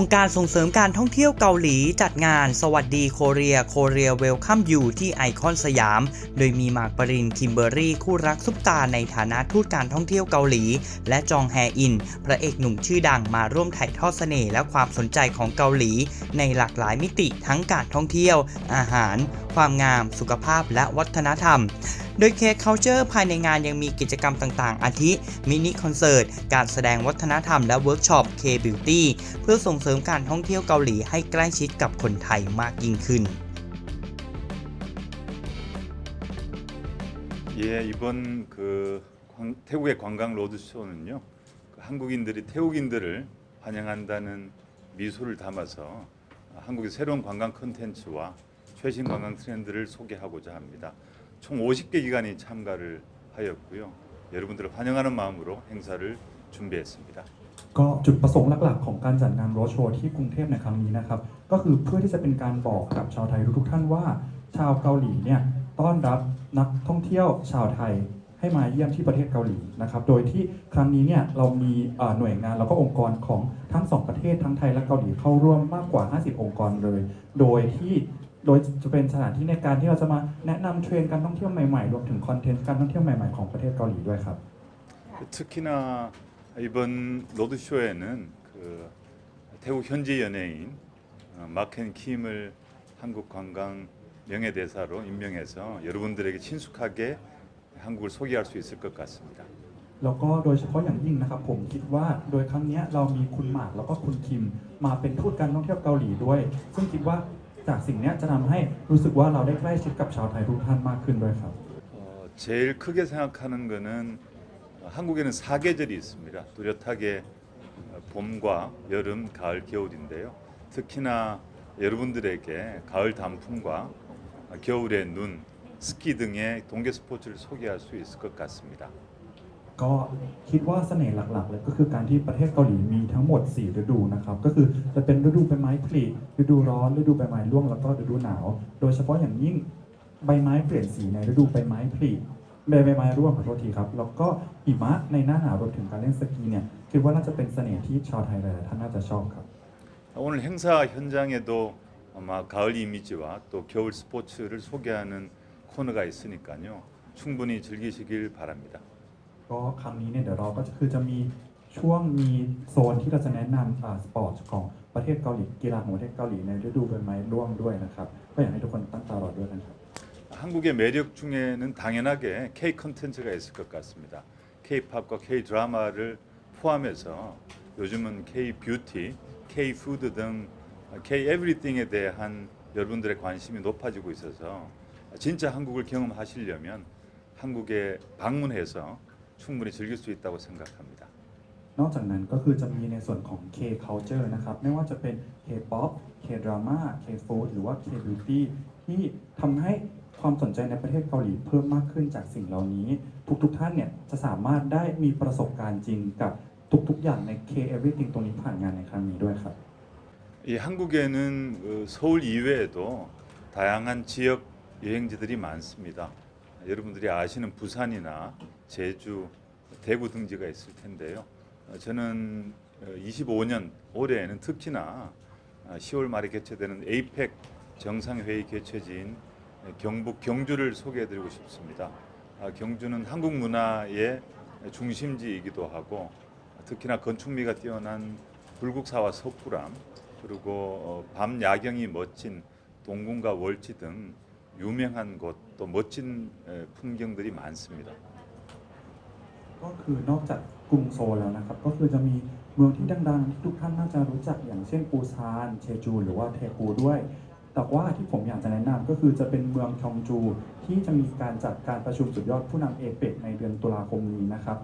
องค์การส่งเสริมการท่องเที่ยวเกาหลีจัดงานสวัสดีโคเรียเวลคัมยูที่ไอคอนสยามโดยมีหมากปรินคิมเบอร์รี่คู่รักซุปตาในฐานะทูตการท่องเที่ยวเกาหลีและจองแฮอินพระเอกหนุ่มชื่อดังมาร่วมถ่ายทอดเสน่ห์และความสนใจของเกาหลีในหลากหลายมิติทั้งการท่องเที่ยวอาหารความงามสุขภาพและวัฒนธรรมโดย K-Culture ภายในงานยังมีกิจกรรมต่างๆอาทิมินิคอนเสิร์ตการแสดงวัฒนธรรมและเวิร์กช็อป K-Beauty เพื่อส่งเสริมการท่องเที่ยวเกาหลีให้ใกล้ชิดกับคนไทยมากยิ่งขึ้น 예, 이번 태국의 관광 로드쇼는요, 한국인들이 태국인들을 환영한다는 미소를 담아서 한국의 새로운 관광 콘텐츠와 최신 관광 트렌드를 소개하고자 합니다. 총 50개 기관이 참가를 하였고요. 여러분들을 환영하는 마음으로 행사를 준비했습니다. ก็จุดประสงค์หลักๆของการจัดงานโรดโชว์ที่กรุงเทพในครั้งนี้นะครับก็คือเพื่อที่จะเป็นการบอกกับชาวไทยทุกๆท่านว่าชาวเกาหลีเนี่ยต้อนรับนักท่องเที่ยวชาวไทยให้มาเยี่ยมที่ประเทศเกาหลีนะครับโดยที่ครั้งนี้เนี่ยเรามีหน่วยงานแล้วก็องค์กรของทั้ง2ประเทศทั้งไทยและเกาหลีเข้าร่วมมากกว่า50องค์กรเลยโดยจะเป็นสถานที่ในการที่เราจะมาแนะนำเทรนด์การท่องเที่ยวใหม่ๆรวมถึงคอนเทนต์การท่องเที่ยวใหม่ๆของประเทศเกาหลีด้วยครับ 특히나 이번 로드쇼에는 태국 현지 연예인 마켄 킴을 한국 관광 명예대사로 임명해서 여러분들에게 친숙하게 한국을 소개할 수 있을 것 같습니다. แล้วก็โดยเฉพาะอย่างยิ่งนะครับผมคิดว่าโดยครั้งนี้เรามีคุณหมากแล้วก็คุณคิมมาเป็นทูตการท่องเที่ยวเกาหลีด้วยซึ่งคิดว่าจากสิ่งนี้จะทำให้รู้สึกว่าเราได้ใกล้ชิดกับชาวไทยทุกท่านมากขึ้นด้วยครับ 제일 크게 생각하는 거는 한국에는 사계절이 있습니다. 뚜렷하게 봄과 여름, 가을, 겨울인데요. 특히나 여러분들에게 가을 단풍과 겨울의 눈, 스키 등의 동계 스포츠를 소개할 수 있을 것 같습니다. ก็คิดว่าเสน่ห์หลักๆเลยก็คือการที่ประเทศเกาหลีมีทั้งหมด4ฤดูนะครับก็คือจะเป็นฤดูใบไม้ผลิฤดูร้อนฤดูใบไม้ร่วงแล้วก็ฤดูหนาวโดยเฉพาะอย่างยิ่งใบไม้เปลี่ยนสีในฤดูใบไม้ผลิใบไม้ร่วงขอโทษทีครับแล้วก็หิมะในหน้าหนาวรวมถึงการเล่นสกีเนี่ยคิดว่าน่าจะเป็นเสน่ห์ที่ชาวไทยหลายๆท่านน่าจะชอบครับ 오늘 행사 현장에도 아마 가을 이미지와 또 겨울 스포츠를 소개하는 코너가 있으니까요. 충분히 즐기시길 바랍니다. ก็ครั้งนี้เนี่ยเดี๋ยวเราก็คือจะมีช่วงมีโซนที่เราจะแนะนำสปอร์ตของประเทศเกาหลีกีฬาของประเทศเกาหลีในฤดูใบไม้ร่วงด้วยนะครับก็อยากให้ทุกคนตั้งตารอด้วยกันครับ 한국의 매력 중에는 당연하게 K 콘텐츠가 있을 것 같습니다. K-팝과 K-드라마를 포함해서 요즘은 K-뷰티, K-푸드 등 K-에브리띵에 대한 여러분들의 관심이 높아지고 있어서 진짜 한국을 경험하시려면 한국에 방문해서 충분히 즐길 수 있다고 생각합니다. นอกจากนั้นก็คือจะมีในส่วนของ K-culture นะครับไม่ว่าจะเป็น K-pop K-drama K-food หรือว่า K-beauty ที่ทำให้ความสนใจในประเทศเกาหลีเพิ่มมากขึ้นจากสิ่งเหล่านี้ทุกท่านเนี่ยจะสามารถได้มีประสบการณ์จริงกับทุกอย่างใน K-everything ตรงนี้ผ่านงานในครั้งนี้ด้วยครับ 이 한국에는 서울 이외에도 다양한 지역 여행지들이 많습니다. 여러분들이 아시는 부산이나 제주, 대구 등지가 있을 텐데요. 저는 25년 올해에는 특히나 10월 말에 개최되는 에이펙 정상회의 개최지인 경북 경주를 소개해드리고 싶습니다. 경주는 한국 문화의 중심지이기도 하고 특히나 건축미가 뛰어난 불국사와 석굴암 그리고 밤 야경이 멋진 동궁과 월지 등 유명한 곳 또 멋진 풍경들이 많습니다. ก็คือนอกจากกรุงโซลแล้วนะครับก็คือจะมีเมืองที่ดังๆที่ทุกท่านน่าจะรู้จักอย่างเช่นปูซานเชจูหรือว่าเทปูด้วยแต่ว่าที่ผมอยากจะแนะนำก็คือจะเป็นเมืองชองจูที่จะมีการจัดการประชุมสุดยอดผู้นำเอเปกในเดือนตุลาคมนี้นะครับ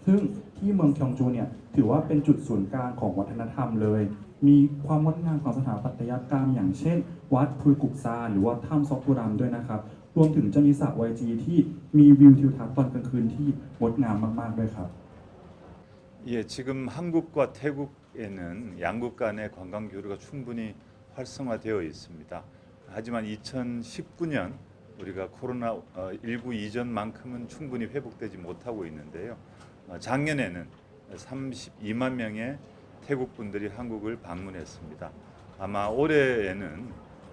ซึ่งที่เมืองชองจูเนี่ยถือว่าเป็นจุดศูนย์กลางของวัฒนธรรมเลยมีความงดงามของสถาปัตยกรรมอย่างเช่นวัดพุยกุกซาหรือว่าถ้ำซอกกุรัมด้วยนะครับรวมถึงจะมีสระ YG ที่มีวิวทิวทัศน์ตอนกลางคืนที่งดงามมากๆด้วยครับ 예, 지금 한국과 태국에는 양국 간의 관광 교류가 충분히 활성화되어 있습니다. 하지만 2019년 우리가 코로나19 이전만큼은 충분히 회복되지 못하고 있는데요. 작년에는 32만 명의 태국 분들이 한국을 방문했습니다. 아마 올해에는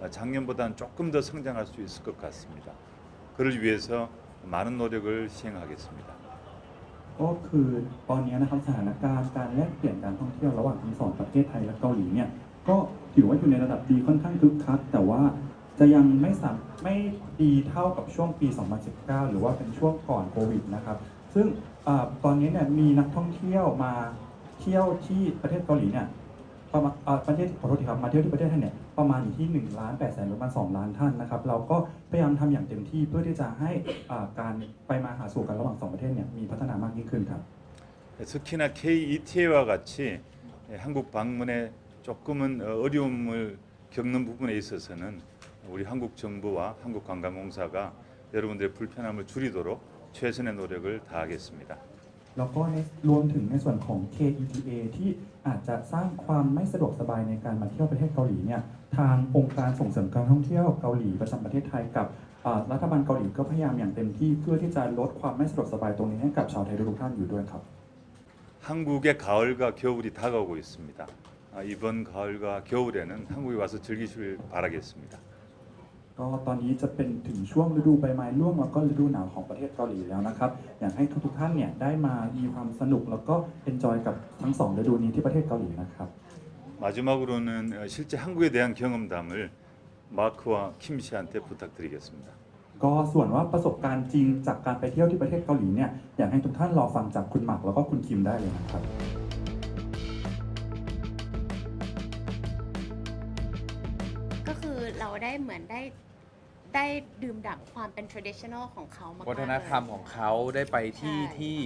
작년보다는 조금 더 성장할 수 있을 것 같습니다. 그를 위해서 많은 노력을 시행하겠습니다. ก็คือตอนนี้นะครับสถานการณ์การแลกเปลี่ยนการท่องเที่ยวระหว่างทั้งสองประเทศไทยและเกาหลีเนี่ยก็ถือว่าอยู่ในระดับดีค่อนข้างคึกคักแต่ว่าจะยังไม่ดีเท่ากับช่วงปี 2019 หรือว่าเป็นช่วงก่อนโควิดนะครับซึ่งตอนนี้เนี่ยมีนักท่องเที่ยวมาเที่ยวที่ประเทศเกาหลีเนี่ยประมาณประเทศขอโทษทีครับมาเที่ยวที่ประเทศไทยเนี่ยประมาณอยู่ที่1,800,000หรือประมาณ2 ล้านท่านนะครับเราก็พยายามทำอย่างเต็มที่เพื่อที่จะให้การไปมาหาสู่กันระหว่างสองประเทศเนี่ยมีพัฒนามากยิ่งขึ้นครับ 특히나 KETA와 같이 한국 방문에 조금은 어려움을 겪는 부분에 있어서는 우리 한국 정부와 한국관광공사가 여러분들의 불편함을 줄이도록 최선의 노력을 다하겠습니다. แล้วก็รวมถึงในส่วนของ KETA ที่อาจจะสร้างความไม่สะดวกสบายในการมาเที่ยวประเทศเกาหลีเนี่ยทางองค์การส่งเสริมการท่องเที่ยวเกาหลีประจำประเทศไทยกับรัฐบาลเกาหลีก็พยายามอย่างเต็มที่เพื่อที่จะลดความไม่สะดวกสบายตรงนี้ให้กับชาวไทยทุกท่านอยู่ด้วยครับ 한국의 가을과 겨울이 다가오고 있습니다. 이번 가을과 겨울에는 한국에 와서 즐기시길 바라겠습니다. ก็ตอนนี้จะเป็นถึงช่วงฤดูใบไม้ร่วงแล้วก็ฤดูหนาวของประเทศเกาหลีแล้วนะครับอยากให้ทุกท่านเนี่ยได้มามีความสนุกแล้วก็เอนจอยกับทั้งสองฤดูนี้ที่ประเทศเกาหลีนะครับ 마지막으로는 실제 한국에 대한 경험담을 마크와 킴 씨한테 부탁드리겠습니다. ก็ส่วนว่าประสบการณ์จริงจากการไปเที่ยวที่ประเทศเกาหลีเนี่ยอยากให้ทุกท่านรอฟังจากคุณหมักแล้วก็คุณคิมได้เลยนะครับ ก็คือเราได้เหมือนได้ดื่มด่ำความเป็น traditional ของเขามากๆ วัฒนธรรมของเขาได้ไปที่ ใช่ ที่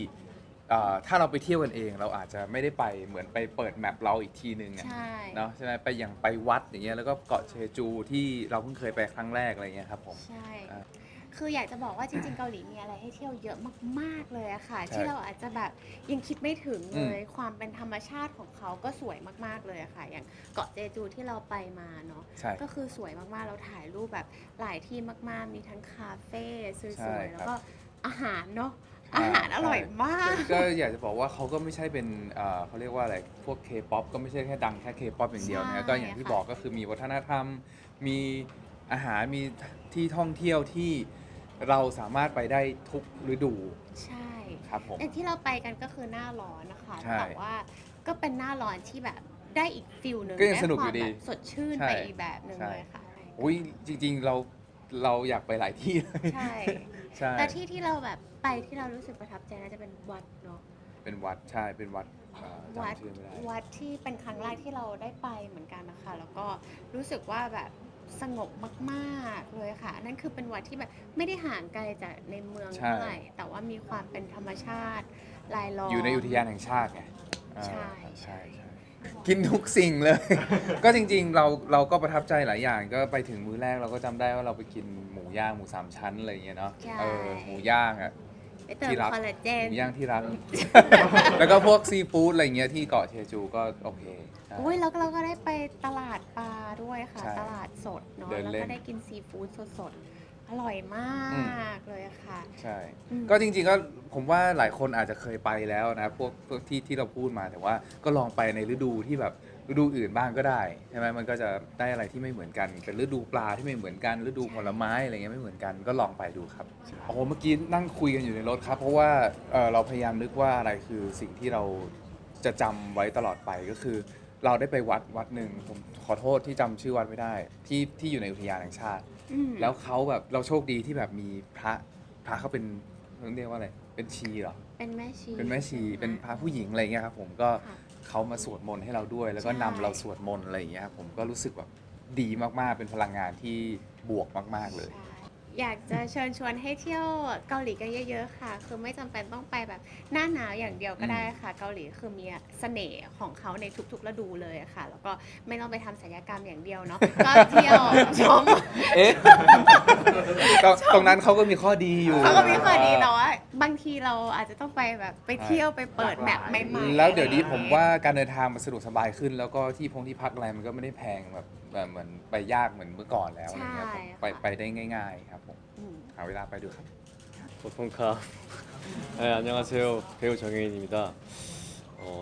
ถ้าเราไปเที่ยวกันเองเราอาจจะไม่ได้ไปเหมือนไปเปิดแมปเราอีกทีนึงอะ ใช่ เนาะใช่ไหมไปอย่างไปวัดอย่างเงี้ยแล้วก็เกาะเชจูที่เราเพิ่งเคยไปครั้งแรกอะไรเงี้ยครับผม ใช่ อ่า คืออยากจะบอกว่าจริงๆเกาหลีมีอะไรให้เที่ยวเยอะมากๆเลยอะค่ะ ใช่ ที่เราอาจจะแบบยังคิดไม่ถึงเลย ความเป็นธรรมชาติของเขาก็สวยมากๆเลยอะค่ะ อย่างเกาะเจจูที่เราไปมาเนาะ ใช่ ก็คือสวยมากๆ เราถ่ายรูปแบบหลายที่มากๆ มีทั้งคาเฟ่ส ใช่ วยๆ ครับ แล้วก็อาหารเนาะ อาหารอร่อยมาก ก็อยากจะบอกว่าเขาก็ไม่ใช่เป็นเขาเรียกว่าอะไรพวก K-POP ก็ไม่ใช่แค่ดังแค่ K-POP อย่างเดียว ใช่ นะก็อย่างที่ ค่ะ บอกก็คือมีวัฒนธรรม มีอาหารมีที่ท่องเที่ยวที่เราสามารถไปได้ทุกฤดู ใช่ ครับผม อย่างที่เราไปกันก็คือหน้าร้อนนะคะ ใช่ แต่ว่าก็เป็นหน้าร้อนที่แบบได้อีกฟิลหนึ่ง ก็ยัง ได้ สนุก ควา อยู่ ม ดี แบบสดชื่น ใช่ ไปอีกแบบหนึ่ง ใช่ เลยค่ะ อุ้ยจริงๆเราอยากไปหลายที่เลย ใช่ ใช่ แต่ที่เราแบบไปที่เรารู้สึกประทับใจน่าจะเป็นวัดเนาะ เป็นวัดใช่เป็นวัด วัด จำชื่อไม่ได้ วัดที่เป็นครั้งแรกที่เราได้ไปเหมือนกันนะคะ แล้วก็รู้สึกว่าแบบสงบมากๆเลยค่ะ นั่นคือเป็นวัดที่แบบไม่ได้ห่างไกลจากในเมือง ใช่ เท่าไหร่ แต่ว่ามีความเป็นธรรมชาติรายล้อม อยู่ในอุทยานแห่งชาติไง ใช่ ใช่ใช่กินทุกสิ่งเลย ก็จริงๆเราก็ประทับใจหลายอย่างก็ไปถึงมื้อแรกเราก็จำได้ว่าเราไปกินหมูย่างหมูสามชั้นอะไรอย่างเงี้ยเนาะ ใช่ หมูย่างอ่ะ ไปเติม ที่รัก คอลลาเจ ห น มูย่างที่รัก แล้วก็พวกซีฟู้ดอะไรเงี้ยที่เกาะเชจูก็โอเคใช่ อุ้ยแล้วเราก็ได้ไปตลาดปลาด้วยค่ะ ใช่ ตลาดสดเนาะ เดิน แล้ว เล่น ก็ได้กินซีฟู้ดสดๆ อร่อยมากเลยค่ะ ใช่ อืม ก็จริงๆก็ผมว่าหลายคนอาจจะเคยไปแล้วนะพวกที่เราพูดมาแต่ว่าก็ลองไปในฤดูที่แบบฤดูอื่นบ้างก็ได้ใช่ไหมมันก็จะได้อะไรที่ไม่เหมือนกันเป็นฤดูปลาที่ไม่เหมือนกันฤดูผลไม้อะไรเงี้ยไม่เหมือนกันก็ลองไปดูครับโอ้โหเมื่อกี้นั่งคุยกันอยู่ในรถครับ เพราะว่าเราพยายามนึกว่าอะไรคือสิ่งที่เราจะจำไว้ตลอดไปก็คือ เราได้ไปวัดหนึ่งผมขอโทษที่จำชื่อวัดไม่ได้ที่อยู่ในอุทยานแห่งชาติ อืม แล้วเขาแบบเราโชคดีที่แบบมีพระเขาเป็นเรียกว่าอะไรเป็นชีเหรอ เป็นแม่ชี เป็นแม่ชีเป็นพระผู้หญิงอะไรเงี้ยครับผมก็ ค่ะ เขามาสวดมนต์ให้เราด้วย แล้วก็ ใช่ นำเราสวดมนต์อะไรอย่างเงี้ยครับผมก็รู้สึกแบบดีมากๆเป็นพลังงานที่บวกมากๆเลย ใช่อยากจะเชิญชวนให้เที่ยวเกาหลีกันเยอะ ๆ ค่ะ คือไม่จำเป็นต้องไปแบบหน้าหนาวอย่างเดียวก็ได้ค่ะ เกาหลีคือมีเสน่ห์ของเขาในทุกๆฤดูเลยค่ะ แล้วก็ไม่ต้องไปทำศัลยกรรมอย่างเดียวเนาะ ก็เที่ยวชม เอ๊ะ ตรงนั้นเขาก็มีข้อดีอยู่ เขาก็มีข้อดีแต่ว่าบางทีเราอาจจะต้องไปแบบไปเที่ยวไปเปิดแมปใหม่ๆ แล้วเดี๋ยวนี้ผมว่าการเดินทางมันสะดวกสบายขึ้น แล้วก็ที่พักอะไรมันก็ไม่ได้แพงแบบเหมือนไปยากเหมือนเมื่อก่อนแล้วอะไรเงี้ยผมไปได้ง่าย ๆ ครับผม อืม หาเวลาไปดูครับ 보통카 네, 안녕하세요 배우 정혜인입니다.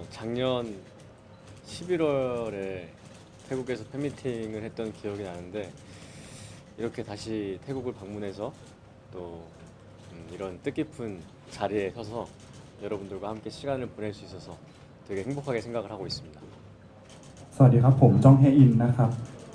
작년 11월에 태국에서 팬미팅을 했던 기억이 나는데 이렇게 다시 태국을 방문해서 또 이런 뜻깊은 자리에 서서 여러분들과 함께 시간을 보낼 수 있어서 되게 행복하게 생각을 하고 있습니다. สวัสดีครับผมจองเฮอินนะครับ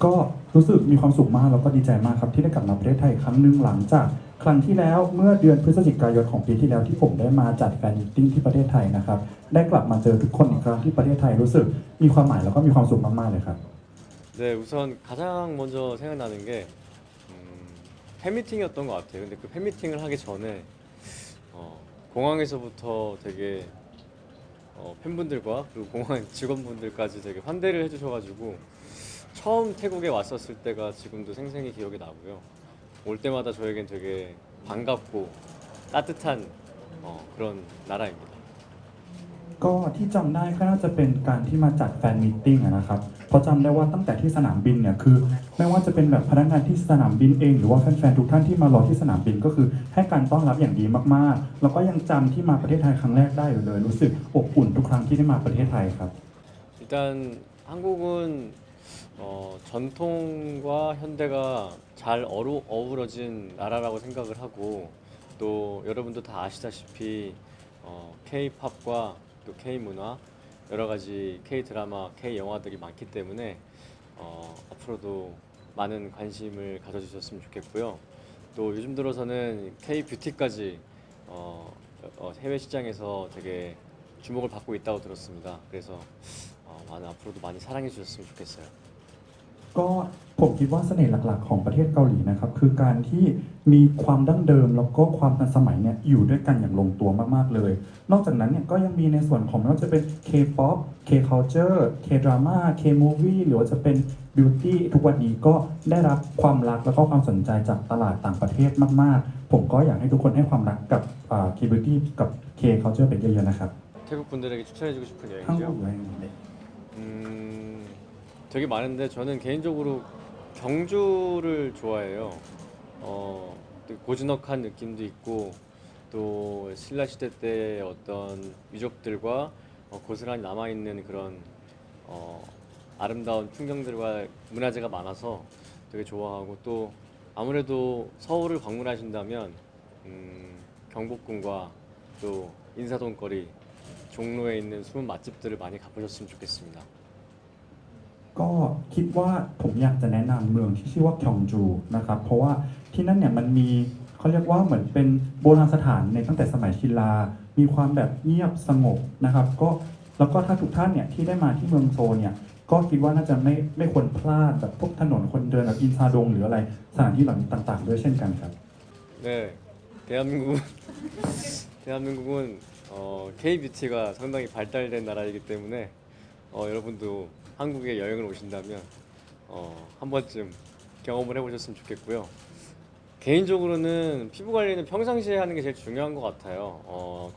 ก็รู้สึกมีความสุขมากแล้วก็ดีใจมากครับที่ได้กลับมาประเทศไทยอีกครั้งหนึ่งหลังจากครั้งที่แล้วเมื่อเดือนพฤศจิกายนของปีที่แล้วที่ผมได้มาจัดแฟนมิตติ้งที่ประเทศไทยนะครับได้กลับมาเจอทุกคนอีกครั้งที่ประเทศไทยรู้สึกมีความหมายแล้วก็มีความสุขมากๆเลยครับ 네, 우선 가장 먼저 생각나는 게 팬미팅이었던 것 같아요. 근데 그 팬미팅을 하기 전에 공항에서부터 되게 팬분들과 그리고 공항 직원분들까지 되게 환대를 해주셔가지고 처음 태국에 왔었을 때가 지금도 생생히 기억이 나고요. 올 때마다 저에겐 되게 반갑고 따뜻한 그런 나라입니다. ก็ที่จำได้ก็น่าจะเป็นการที่มาจัดแฟนมีตติ้งอะนะครับเพราะจำได้ว่าตั้งแต่ที่สนามบินเนี่ยคือไม่ว่าจะเป็นแบบพนักงานที่สนามบินเองหรือว่าแฟนๆทุกท่านที่มารอที่สนามบินก็คือให้การต้อนรับอย่างดีมากๆแล้วก็ยังจำที่มาประเทศไทยครั้งแรกได้อยู่เลยรู้สึกอบอุ่นทุกครั้งที่ได้มาประเทศไทยครับ 일단 한국은 전통과 현대가 잘 어우러진 나라라고 생각을 하고 또 여러분도 다 아시다시피 K-팝과 또 K-문화 여러 가지 K-드라마, K-영화들이 많기 때문에 앞으로도 많은 관심을 가져주셨으면 좋겠고요. 또 요즘 들어서는 K-뷰티까지 해외 시장에서 되게 주목을 받고 있다고 들었습니다. 그래서 앞으로도 많이 사랑해 주셨으면 좋겠어요. ก็ผมคิดว่าเสน่ห์หลักๆของประเทศเกาหลีนะครับคือการที่มีความดั้งเดิมแล้วก็ความทันสมัยเนี่ยอยู่ด้วยกันอย่างลงตัวมากๆเลยนอกจากนั้นเนี่ยก็ยังมีในส่วนของไม่ว่าจะเป็น K-pop K-culture K-drama K-movie หรือว่าจะเป็น beauty ทุกวันนี้ก็ได้รับความรักแล้วก็ความสนใจจากตลาดต่างประเทศมากๆผมก็อยากให้ทุกคนให้ความรักกับ K-beauty กับ K-culture เป็นเยอะๆนะครับ 태국 분들에게 추천해주고 싶은 ทั้ง 여행지요. หมดเลย 되게 많은데 저는 개인적으로 경주를 좋아해요. 되게 고즈넉한 느낌도 있고 또 신라 시대 때의 어떤 유적들과 고스란히 남아 있는 그런 아름다운 풍경들과 문화재가 많아서 되게 좋아하고 또 아무래도 서울을 방문하신다면 경복궁과 또 인사동 거리 종로에 있는 숨은 맛집들을 많이 가보셨으면 좋겠습니다. ก็คิดว่าผมอยากจะแนะนำเมืองที่ชื่อว่าคยองจูนะครับเพราะว่าที่นั่นเนี่ยมันมีเขาเรียกว่าเหมือนเป็นโบราณสถานในตั้งแต่สมัยชินลามีความแบบเงียบสงบนะครับก็แล้วก็ถ้าทุกท่านเนี่ยที่ได้มาที่เมืองโซลเนี่ยก็คิดว่าน่าจะไม่ควรพลาดแบบพวกถนนคนเดินแบบอินซาดงหรืออะไรสถานที่เหล่านี้ต่างๆด้วยเช่นกันครับ 네, 대한민국은 K-뷰티가 상당히 발달된 나라이기 때문에 여러분도 한국에 여행을 오신다면 한 번쯤 경험을 해보셨으면 좋겠고요. 개인적으로는 피부 관리는 평상시에 하는 게 제일 중요한 것 같아요.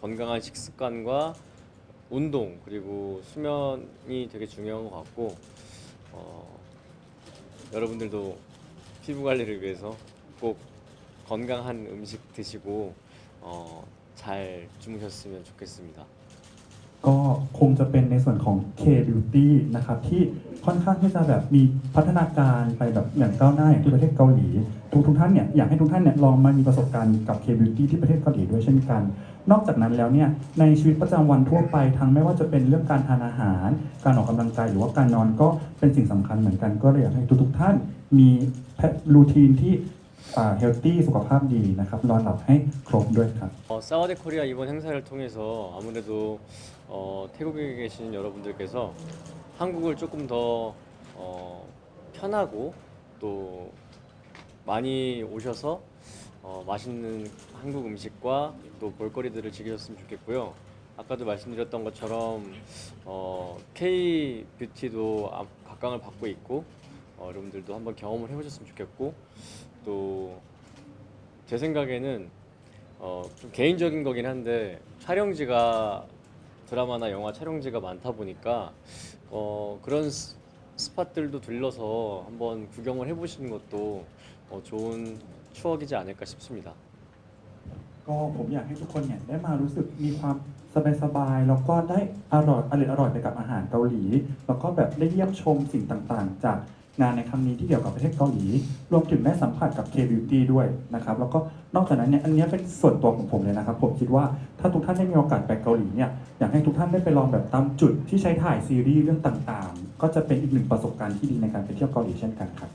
건강한 식습관과 운동 그리고 수면이 되게 중요한 것 같고 여러분들도 피부 관리를 위해서 꼭 건강한 음식 드시고 잘 주무셨으면 좋겠습니다. ก็คงจะเป็นในส่วนของ K-beauty นะครับที่ค่อนข้างที่จะแบบมีพัฒนาการไปแบบอย่างก้าวหน้าอย่างที่ประเทศเกาหลีทุกท่านเนี่ยอยากให้ทุกท่านเนี่ยลองมามีประสบการณ์กับ K-beauty ที่ประเทศเกาหลีด้วยเช่นกัน นอกจากนั้นแล้วเนี่ยในชีวิตประจำวันทั่วไปทั้งไม่ว่าจะเป็นเรื่องการทานอาหารการออกกำลังกายหรือว่าการนอนก็เป็นสิ่งสำคัญเหมือนกันก็เลยอยากให้ทุกท่านมีรูทีนที่헬티สุขภาพดีนะครับนอนหลับให้ครบด้วยครับ 사와데 코리아 이번 행사를 통해서 아무래도 태국에 계신 여러분들께서 한국을 조금 더 편하고 또 많이 오셔서 맛있는 한국 음식과 또 볼거리들을 즐기셨으면 좋겠고요. 아까도 말씀드렸던 것처럼 K 뷰티도 각광을 받고 있고 여러분들도 한번 경험을 해보셨으면 좋겠고 또 제 생각에는 좀 개인적인 거긴 한데 촬영지가 드라마나 영화 촬영지가 많다 보니까 그런 스팟들도 들러서 한번 구경을 해보시는 것도 좋은 추억이지 않을까 싶습니다. ก็ผมอยากให้ทุกคนเนี่ยได้มารู้สึกมีความสบายๆแล้วก็ได้อร่อยไปกับอาหารเกาหลี แล้วก็แบบได้เยี่ยมชมสิ่งต่างๆ จากงานในครั้งนี้ที่เกี่ยวกับประเทศเกาหลี รวมถึงได้สัมผัสกับ K-beauty ด้วยนะครับแล้วก็นอกจากนั้นเนี่ยอันเนี้ยเป็นส่วนตัวของผมเลยนะครับผมคิดว่าถ้าทุกท่านได้มีโอกาสไปเกาหลีเนี่ยอยากให้ทุกท่านได้ไปลองแบบตามจุดที่ใช้ถ่ายซีรีส์เรื่องต่างๆ ก็จะเป็นอีกหนึ่งประสบการณ์ที่ดีในการไปเที่ยวเกาหลีเช่นกันครับ